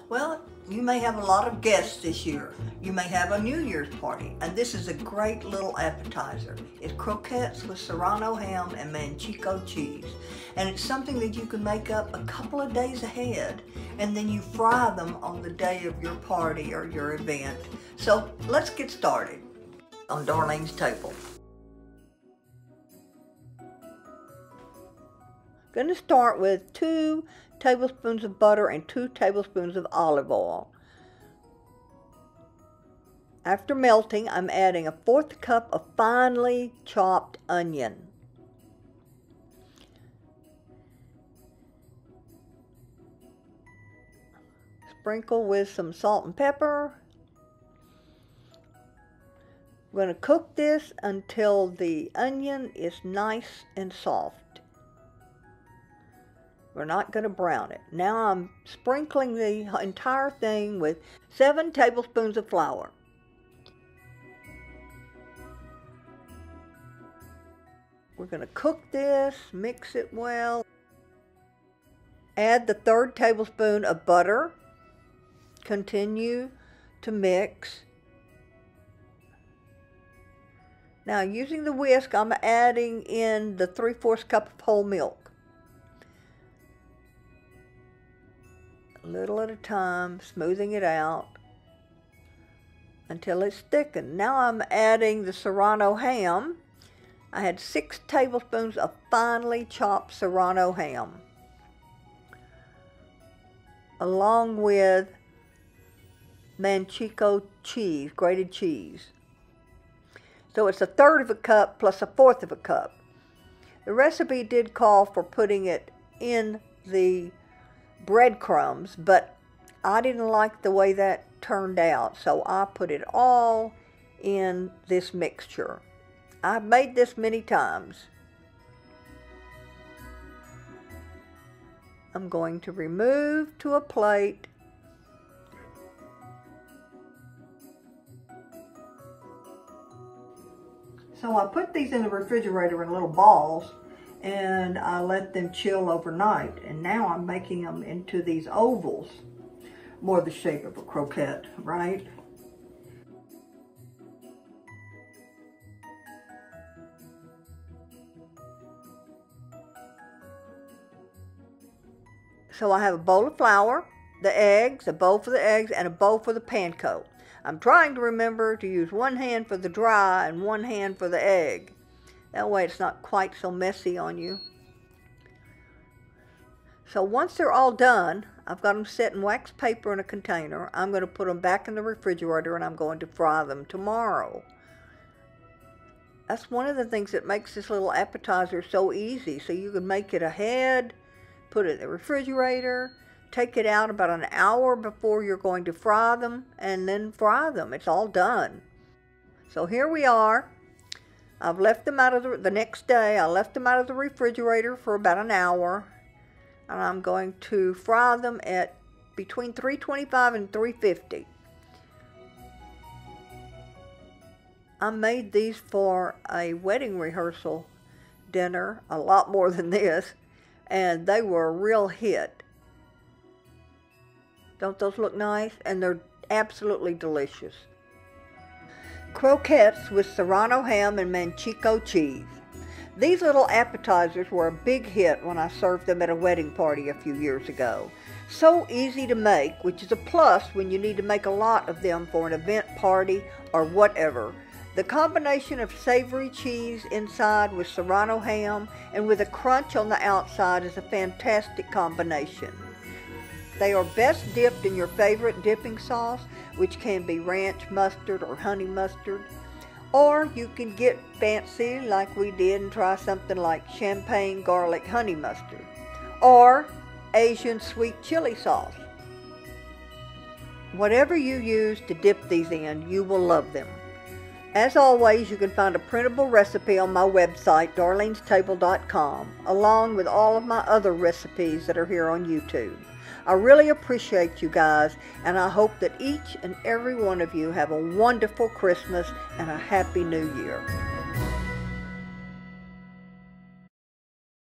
Well, you may have a lot of guests this year. You may have a New Year's party, and this is a great little appetizer. It's croquettes with Serrano ham and Manchego cheese. And it's something that you can make up a couple of days ahead, and then you fry them on the day of your party or your event. So let's get started on Darlene's table. I'm going to start with 2 tablespoons of butter and 2 tablespoons of olive oil. After melting, I'm adding a 1/4 cup of finely chopped onion. Sprinkle with some salt and pepper. I'm going to cook this until the onion is nice and soft. We're not going to brown it. Now I'm sprinkling the entire thing with 7 tablespoons of flour. We're going to cook this, mix it well. Add the 3rd tablespoon of butter. Continue to mix. Now using the whisk, I'm adding in the 3/4 cup of whole milk. A little at a time, smoothing it out until it's thickened. Now I'm adding the Serrano ham. I had 6 tablespoons of finely chopped Serrano ham, along with Manchego cheese, grated cheese. So it's 1/3 cup plus 1/4 cup. The recipe did call for putting it in the breadcrumbs, but I didn't like the way that turned out, so I put it all in this mixture. I've made this many times. I'm going to remove to a plate. So I put these in the refrigerator in little balls, and I let them chill overnight. And now I'm making them into these ovals, more the shape of a croquette, right? So I have a bowl of flour, the eggs, a bowl for the eggs, and a bowl for the panko. I'm trying to remember to use one hand for the dry and one hand for the egg. That way it's not quite so messy on you. So once they're all done, I've got them set in wax paper in a container. I'm going to put them back in the refrigerator and I'm going to fry them tomorrow. That's one of the things that makes this little appetizer so easy. So you can make it ahead, put it in the refrigerator, take it out about an hour before you're going to fry them, and then fry them. It's all done. So here we are. I've left them out of the next day. I left them out of the refrigerator for about an hour, and I'm going to fry them at between 325 and 350. I made these for a wedding rehearsal dinner, a lot more than this, and they were a real hit. Don't those look nice? And they're absolutely delicious. Croquettes with Serrano ham and Manchego cheese. These little appetizers were a big hit when I served them at a wedding party a few years ago. So easy to make, which is a plus when you need to make a lot of them for an event, party, or whatever. The combination of savory cheese inside with Serrano ham and with a crunch on the outside is a fantastic combination. They are best dipped in your favorite dipping sauce, which can be ranch mustard or honey mustard. Or you can get fancy like we did and try something like champagne garlic honey mustard. Or Asian sweet chili sauce. Whatever you use to dip these in, you will love them. As always, you can find a printable recipe on my website, darlenestable.com, along with all of my other recipes that are here on YouTube. I really appreciate you guys, and I hope that each and every one of you have a wonderful Christmas and a Happy New Year.